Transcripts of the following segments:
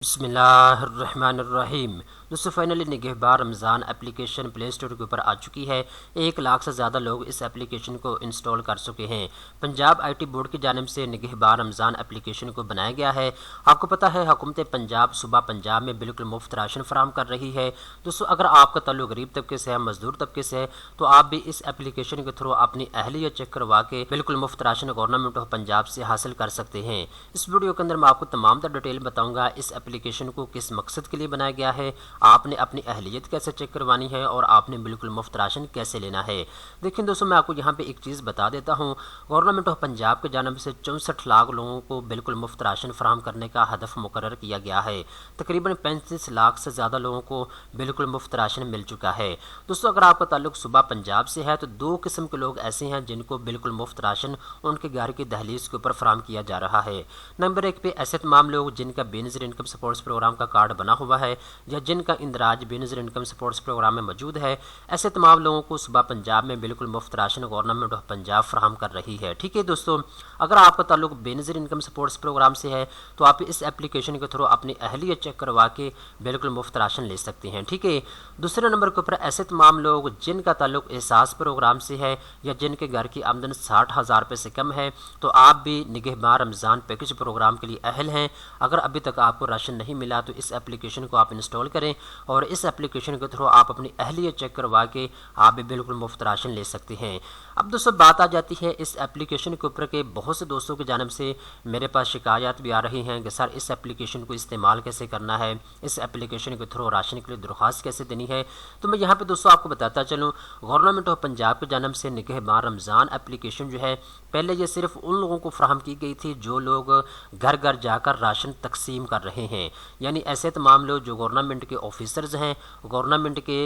बिस्मिल्लाहिर्रहमानिर्रहीम। दोस्तों finally Nigehban Ramzan application play store के ऊपर आ चुकी है। 1 लाख से ज़्यादा लोग इस एप्लीकेशन को इंस्टॉल कर चुके हैं। पंजाब आईटी बोर्ड की जानिब से निगहबान रमज़ान एप्लीकेशन को बनाया गया है। आपको पता है हुकूमत पंजाब सुबह पंजाब में बिल्कुल मुफ्त राशन फराम कर रही है। दोस्तों अगर आपका ताल्लुक गरीब तबके से है, मजदूर तबके से है, तो आप भी इस एप्लीकेशन के थ्रू अपनी अहलियत चेक करवा के बिल्कुल मुफ्त राशन गवर्नमेंट ऑफ पंजाब से हासिल कर सकते हैं। इस वीडियो के अंदर मैं आपको तमाम डिटेल बताऊँगा इस एप्लीकेशन को किस मकसद के लिए बनाया गया है, आपने अपनी अहलियत कैसे चेक करवानी है और आपने बिल्कुल मुफ्त राशन कैसे लेना है। देखिए दोस्तों मैं आपको यहाँ पे एक चीज़ बता देता हूँ। गवर्नमेंट ऑफ पंजाब की जानिब से 64 लाख लोगों को बिल्कुल मुफ्त राशन फराहम करने का हदफ मुकर्रर किया गया है। तकरीबन 35 लाख से ज़्यादा लोगों को बिल्कुल मुफ्त राशन मिल चुका है। दोस्तों अगर आपका ताल्लुक सुबह पंजाब से है तो 2 किस्म के लोग ऐसे हैं जिनको बिल्कुल मुफ्त राशन उनके घर की दहलीज के ऊपर फराहम किया जा रहा है। नंबर 1 पे ऐसे तमाम लोग जिनका बेनज़ीर इनकम सपोर्ट्स प्रोग्राम का कार्ड बना हुआ है या जिनका इंदराज बेनज़ीर इनकम सपोर्ट्स प्रोग्राम में मौजूद है। ऐसे तमाम लोगों को सुबह पंजाब में बिल्कुल मुफ्त राशन गवर्नमेंट ऑफ पंजाब फराहम कर रही है। ठीक है दोस्तों, अगर आपका ताल्लुक बेनज़ीर इनकम सपोर्ट्स प्रोग्राम से है तो आप इस एप्लीकेशन के थ्रू अपनी अहलियत चेक करवा के बिल्कुल मुफ्त राशन ले सकते हैं। ठीक है, दूसरे नंबर के ऊपर ऐसे तमाम लोग जिनका ताल्लुक एहसास प्रोग्राम से है या जिनके घर की आमदन 60,000 रुपये से कम है, तो आप भी निगहबान रमज़ान पैकेज प्रोग्राम के लिए अहल हैं। अगर अभी तक आपको राशन नहीं मिला तो इस एप्लीकेशन को आप इंस्टॉल करें और इस एप्लीकेशन के थ्रू आप अपनी अहलियत चेक करवा के आप भी बिल्कुल मुफ्त राशन ले सकते हैं। अब दोस्तों बात आ जाती है इस एप्लीकेशन के ऊपर के बहुत से दोस्तों की जानिब से मेरे पास शिकायत भी आ रही हैं कि सर इस एप्लीकेशन को इस्तेमाल कैसे करना है, इस एप्लीकेशन के थ्रू राशन के लिए दरख्वास्त कैसे देनी है। तो मैं यहाँ पे दोस्तों आपको बताता चलूँ, गवर्नमेंट ऑफ पंजाब की जानिब से निगहबान रमज़ान एप्लीकेशन जो है पहले ये सिर्फ उन लोगों को फराहम की गई थी जो लोग घर घर जाकर राशन तकसीम कर रहे हैं, यानी ऐसे तमाम लोग जो गवर्नमेंट के ऑफिसर्स हैं, गवर्नमेंट के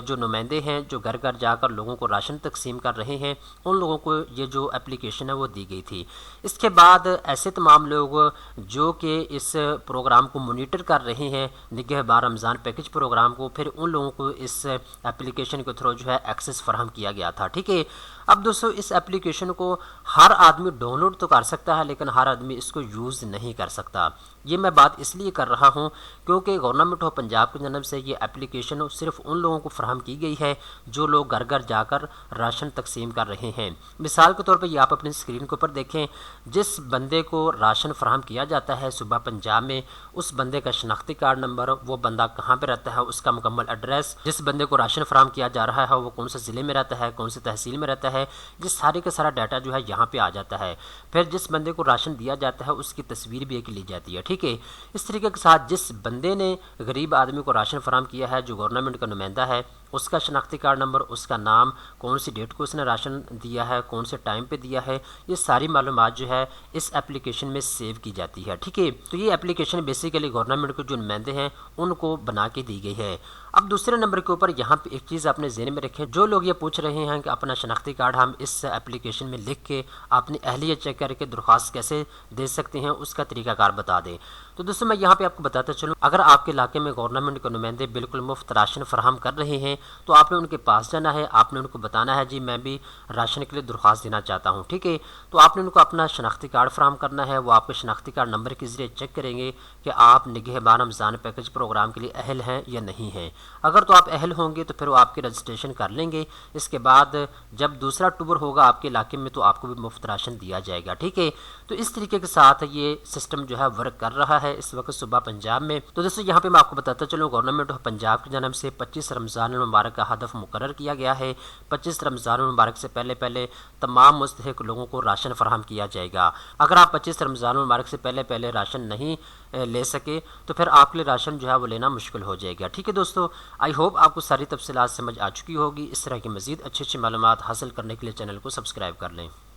जो नुमाइंदे हैं जो घर घर जाकर लोगों को राशन तकसीम कर रहे हैं, उन लोगों को ये जो एप्लीकेशन है वो दी गई थी। इसके बाद ऐसे तमाम लोग जो कि इस प्रोग्राम को मोनीटर कर रहे हैं निगहबान रमज़ान पैकेज प्रोग्राम को, फिर उन लोगों को इस एप्लीकेशन के थ्रू जो है एक्सेस फराहम किया गया था। ठीक है, अब दोस्तों इस एप्लीकेशन को हर आदमी डाउनलोड तो कर सकता है लेकिन हर आदमी इसको यूज़ नहीं कर सकता। ये मैं बात इसलिए कर रहा हूँ क्योंकि गवर्नमेंट ऑफ पंजाब की जानिब से ये एप्लीकेशन सिर्फ उन लोगों को फराहम की गई है जो लोग घर घर जाकर राशन तकसीम कर रहे हैं। मिसाल के तौर पर ये आप अपनी स्क्रीन के ऊपर देखें, जिस बंदे को राशन फराहम किया जाता है सुबह पंजाब में, उस बंदे का शनाख्ती कार्ड नंबर, वो बंदा कहाँ पर रहता है, उसका मुकम्मल एड्रेस, जिस बंदे को राशन फराहम किया जा रहा है वो कौन से ज़िले में रहता है, कौन सी तहसील में रहता है, ये सारे का सारा डाटा जो है यहाँ पे आ जाता है। फिर जिस बंदे को राशन दिया जाता है उसकी तस्वीर भी एक ली जाती है। ठीक है, इस तरीके के साथ जिस बंदे ने गरीब आदमी को राशन फराहम किया है जो गवर्नमेंट का नुमाइंदा है, उसका शनाख्ती कार्ड नंबर, उसका नाम, कौन सी डेट को उसने राशन दिया है, कौन से टाइम पे दिया है, ये सारी मालूमात जो है इस एप्लीकेशन में सेव की जाती है। ठीक है, तो ये एप्लीकेशन बेसिकली गवर्नमेंट के जो नुमाइंदे हैं उनको बना के दी गई है। अब दूसरे नंबर के ऊपर यहाँ पे एक चीज़ अपने ज़हन में रखें, जो लोग ये पूछ रहे हैं कि अपना शनाख्ती कार्ड हम इस एप्लीकेशन में लिख के अपनी अहलियत चेक करके दरख्वास्त कैसे दे सकते हैं, उसका तरीकाकार बता दें। तो दोस्तों मैं यहाँ पे आपको बताता चलूँ, अगर आपके इलाके में गवर्नमेंट के नुमाइंदे बिल्कुल मुफ्त राशन फराहम कर रहे हैं तो आपने उनके पास जाना है, आपने उनको बताना है जी मैं भी राशन के लिए दरख्वास्त देना चाहता हूँ। ठीक है, तो आपने उनको अपना शनाख्ती कार्ड फराहम करना है। वो आपके शनाख्ती कार्ड नंबर के ज़रिए चेक करेंगे कि आप निगहबान रमज़ान पैकेज प्रोग्राम के लिए अहल हैं या नहीं हैं। अगर तो आप अहल होंगे तो फिर वो आपकी रजिस्ट्रेशन कर लेंगे। इसके बाद जब दूसरा टूर होगा आपके इलाके में तो आपको भी मुफ्त राशन दिया जाएगा। ठीक है, तो इस तरीके के साथ ये सिस्टम जो है वर्क कर रहा है इस वक्त सुबह पंजाब में। तो दोस्तों यहाँ पे मैं आपको बताता चलूँ, गवर्नमेंट ऑफ पंजाब की जानिब से 25 रमज़ान मुबारक का हदफ मुकर्रर किया गया है। 25 रमज़ान मुबारक से पहले पहले तमाम मुस्तहिक लोगों को राशन फराहम किया जाएगा। अगर आप 25 रमज़ान मुबारक से पहले पहले राशन नहीं ले सके तो फिर आपके लिए राशन जो है वो लेना मुश्किल हो जाएगा। ठीक है दोस्तों, आई होप आपको सारी तफसीलात समझ आ चुकी होगी। इस तरह की मज़ीद अच्छी अच्छी मालूमात हासिल करने के लिए चैनल को सब्सक्राइब कर लें।